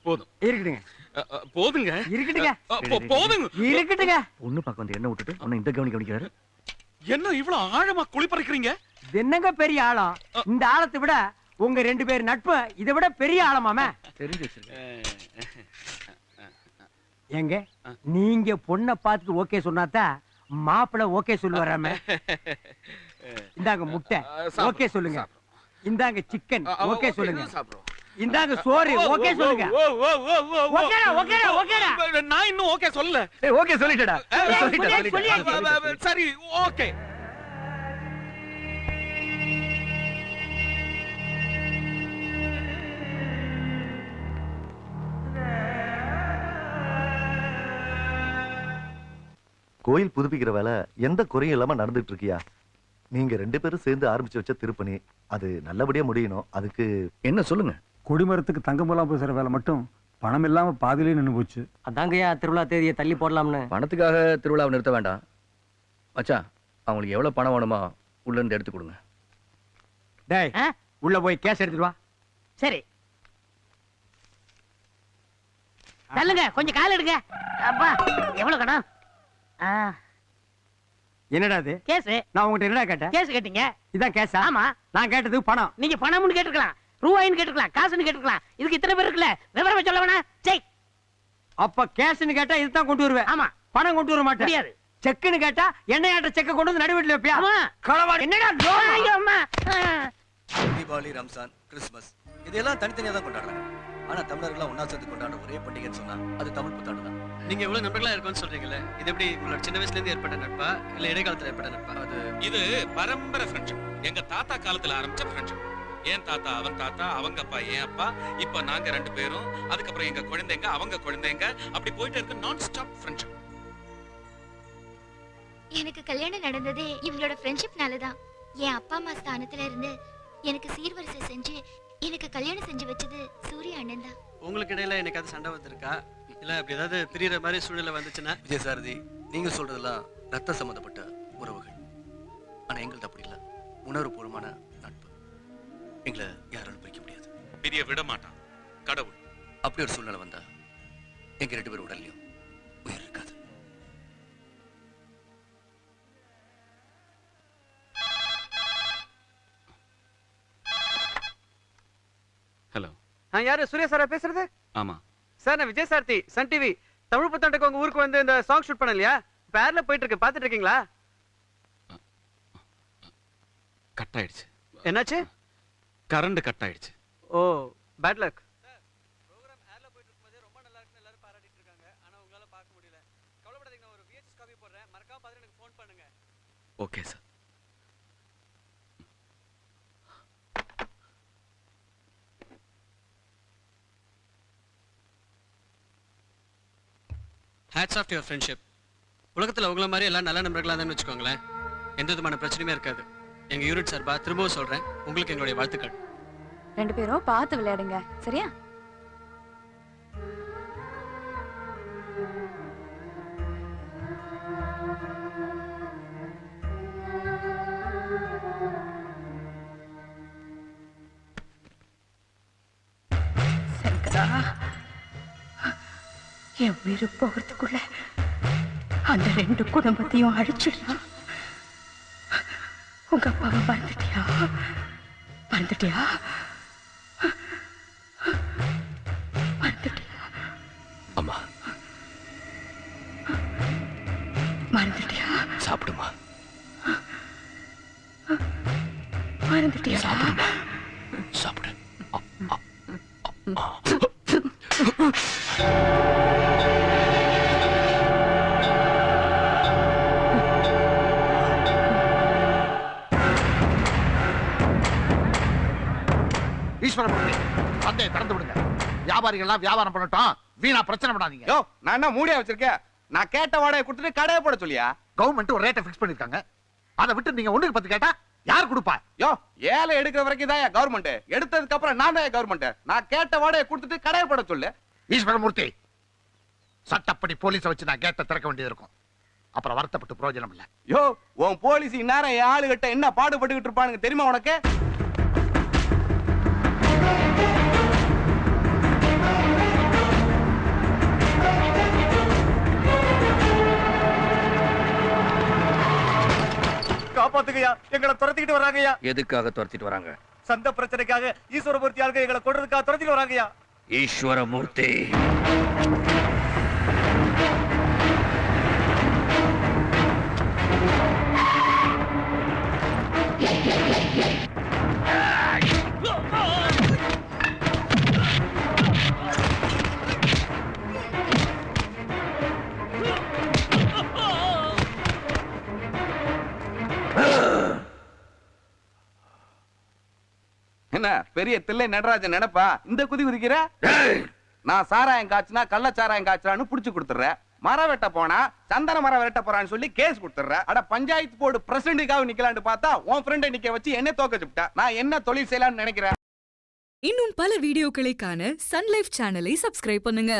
போதும். இருக்கட்டுங்க. போதுங்க. இருக்கட்டுங்க. போதுங்க. இருக்கட்டுங்க. பொண்ணு பார்க்க வந்து என்ன விட்டுட்டு உன்னை இந்த கவனிக்கிறாரு. என்ன இவ்வளவு ஆழமா குழி பறிக்கிறீங்க? என்னங்க பெரிய ஆழம்? இந்த ஆழத்தை விட உங்க 2 பேர் நட்பு இதை விட பெரிய ஆழமாமே. தெரிஞ்சு வச்சிருக்கேன். ஏங்க நீங்க பொண்ணை பார்த்துட்டு ஓகே சொன்னாதான் மாப்பிள்ள ஓகே சொல்லுவாராமே. இந்தாங்க முட்டை ஓகே சொல்லுங்க. இந்தாங்க சிக்கன் ஓகே சொல்லுங்க. இந்தாங்க சோறு ஓகே சொல்லுங்க. ஓகேடா ஓகேடா ஓகேடா. நான் இன்னும் ஓகே சொல்லல. ஓகே சொல்லிட்டடா. சரி ஓகே. கோயில் புதுப்பிக்கிற வேலை எந்த குறையும் இல்லாம நடந்துட்டு இருக்கியா? நீங்க 2 பேரும் சேர்ந்து ஆரம்பிச்சு வச்ச திருப்பணி அது நல்லபடியா முடியணும். அதுக்கு என்ன சொல்லுங்க? கொடிமரத்துக்கு தங்கமெல்லாம் பூசுற வேலை மட்டும் பணம் இல்லாம பாதியிலே நின்னு போச்சு. அதாங்கய்யா திருவிழா தேதியை தள்ளி போடலாம்னு. பணத்துக்காக திருவிழாவை நிறுத்த வேண்டாம் மச்சான். அவங்களுக்கு எவ்வளவு பணம் வேணுமோ உள்ள இருந்து எடுத்து கொடுங்க. டேய் உள்ள போய் கேஸ் எடுத்துட்டு வா. சரி தள்ளுங்க, கொஞ்சம் கால் எடுங்க. அப்பா எவ்வளவு கடன்? என்னடா இது கேஸ்? நான் உங்ககிட்ட என்னடா கேட்டேன்? கேஸ் கேட்டீங்க. இதான் கேஸா? ஆமா. நான் கேட்டது பணம். நீங்க பணம்னு கேட்டுக்கலாம், ரூபாயின்னு கேட்டுக்கலாம், காசுன்னு கேட்டுக்கலாம். இதுக்கு இத்தனை பேர் இருக்குல்ல, விவரமா சொல்ல வேணா? செக். அப்ப கேஸ்ன்னு கேட்டா இதுதான் கொண்டு வருவேன். ஆமா. பணம் கொண்டு வர மாட்டேன். முடியாது. செக்குன்னு கேட்டா எண்ணெயாட்ட செக்க கொண்டு வந்து நடுவீட்டுல வைப்பியா? ஆமா. களவாடி. என்னடா ஐயோ அம்மா. தீபாவளி, ரம்ஜான், கிறிஸ்துமஸ் இதெல்லாம் தனித்தனியா தான் கொண்டாடுறாங்க. ஆனா தமிழர்கள் ஒன்னா சேர்ந்து கொண்டாடுற ஒரே பண்டிகைன்னு சொன்னா அது தமிழ் புத்தாண்டு தான். நீங்க எவ்வளவு நண்பர்களா இருக்கும்னு சொல்றீங்கல்ல, இது எப்படி உங்களோட சின்ன வயசுல இருந்து ஏற்பட்ட நட்பா இல்ல இடைக்காலத்துல ஏற்பட்ட நட்பா? இது பரம்பரை ஃப்ரெண்ட்ஷிப். எங்க தாத்தா காலத்துல ஆரம்பிச்ச ஃப்ரெண்ட்ஷிப். ஏன் தாத்தா அவன் தாத்தா, அவங்க அப்பா ஏன் அப்பா, இப்ப நாங்க 2 பேரும், அதுக்கப்புறம் எங்க குழந்தைங்க அவங்க குழந்தைங்க, அப்படி போயிட்டு இருக்கு. நான் ஸ்டாப் ஃப்ரெண்ட்ஷிப். எனக்கு கல்யாணம் நடந்ததே இவங்களோட ஃப்ரெண்ட்ஷிப்னால தான். என் அப்பா அம்மா ஸ்தானத்துல இருந்து எனக்கு சீர்வரிசை செஞ்சு எனக்கு கல்யாணம் செஞ்சு வச்சது சூரிய அண்ணன் தான். உங்களுக்கு இடையில எனக்கு அது சண்டை வந்திருக்கா? இல்ல அப்படி ஏதாவது பிரியற மாதிரி சூழ்நிலை வந்துச்சுன்னா? விஜயசாரதி, நீங்க சொல்றதெல்லாம் ரத்த சம்பந்தப்பட்ட உறவுகள். ஆனா எங்களுக்கு அப்படி இல்ல, உணர்வுபூர்வமான நட்பு. எங்களை யாராலும் பிரிக்க முடியாது. பிரிய விட மாட்டான் கடவுள். அப்படி ஒரு சூழ்நிலை வந்தா எங்க 2 பேர் உடல்லையும் உயிர் இருக்காது. ஹலோ. யாரு சூர்யா சாரா பேசுறது? ஆமா சார், நான் விஜய் சார்த்தி, சன் டிவி. தமிழ் புத்தாண்டுக்கு உங்க ஊருக்கு வந்து இந்த சாங் ஷூட் பண்ணலையா? பேர்ல போயிட்டு இருக்கு, பாத்துட்டு இருக்கீங்களா? கட் ஆயிடுச்சு. என்னாச்சு? கரண்ட் கட் ஆயிடுச்சு. ஓ, பேட் லக். ப்ரோகிராம் ஏர்ல போயிட்டு இருக்கும்போது ரொம்ப நல்லா இருக்குன்னு எல்லாரும் பாராட்டிட்டு இருக்காங்க. ஆனா உங்களால பார்க்க முடியல. கவலைப்படாதீங்க, நான் ஒரு VHS காப்பி போடுறேன். மறக்காம பார்த்து எனக்கு ஃபோன் பண்ணுங்க. Okay sir. Hats off your friendship. உலகத்துல உங்களை மாதிரி எல்லாம் நல்ல நண்பர்களா தான் வச்சுக்கோங்களேன். எந்த விதமான பிரச்சனையுமே இருக்காது. எங்க யூனிட் சார்பா திரும்பவும் சொல்றேன், உங்களுக்கு எங்களுடைய வாழ்த்துக்கள். 2 பேரும் பார்த்து விளையாடுங்க, சரியா? என் உயிர் போகிறதுக்குள்ள அந்த 2 குடும்பத்தையும் அழிச்சிடலாம். உங்க அப்பாவை மறந்துட்டியா? மறந்துட்டியா? மறந்துட்டியா? அம்மா மறந்துட்டியா? சாப்பிடுமா. மறந்துட்டியா? சாப்பிடுமா. சாப்பிடு. சந்தையை திறந்து விடுங்க. வியாபாரிகள் வியாபாரம் பண்ணட்டும், வீணா பிரச்சனை பண்ணாதீங்க. யோ, நான் என்ன மூடியா வச்சிருக்கேன்? நான் கேட்ட வாடகை கொடுத்துட்டு கடையை போட சொல்லியா? கவர்மெண்ட் ஒரு ரேட்டை ஃபிக்ஸ் பண்ணிருக்காங்க. அதை விட்டு நீங்க ஒண்ணுக்கு 10 கேட்டா யார் கொடுப்பா? யோ, ஏழை எடுக்கிற வரைக்கும் தான் கவர்மெண்ட், எடுத்ததுக்கு அப்புறம் நான் தான் கவர்மெண்ட். நான் கேட்ட வாடகை கொடுத்துட்டு கடையை போட சொல்லு. ஈஸ்வரமூர்த்தி, சட்டப்படி போலீஸை வச்சு நான் கேட்டை திறக்க வேண்டியது இருக்கும். அப்புறம் வருத்தப்பட்டு பிரயோஜனம் இல்ல. யோ, உன் போலீஸ் இந்நேரம் என் ஆளுகிட்ட என்ன பாடுபட்டுக்கிட்டு இருப்பானுங்க தெரியுமா உனக்கு? காப்பாத்துங்கய்யா, எங்களை துரத்திக்கிட்டு வராங்கய்யா. எதுக்காக துரத்திட்டு வராங்க? சந்த பிரச்சனைக்காக ஈஸ்வரமூர்த்தி ஆளுங்க எங்களை கொல்றதுக்காக துரத்திட்டு வராங்கய்யா. ஈஸ்வரமூர்த்தி என்ன பெரிய தில்லை நடராஜன் நினைப்பா இந்த குதி குதிக்கிற? நான் சாராயம் காய்ச்சினா கள்ள சாராயம் காய்ச்சலான்னு புடிச்சு கொடுத்துறேன். மரம் வெட்ட போனா சந்தன மரம் வெட்ட போறான்னு சொல்லி கேஸ் கொடுத்துறேன். அட பஞ்சாயத்து போர்டு பிரசிடென்ட்டுக்காக நிக்கலான்னு பார்த்தா உன் ஃப்ரெண்டை நிக்க வச்சு என்ன தோக்கச்சுட்டா. நான் என்ன தொழில் செய்யலாம்னு நினைக்கிறேன். இன்னும் பல வீடியோக்களை காண சன் லைஃப் சேனலை சப்ஸ்கிரைப் பண்ணுங்க.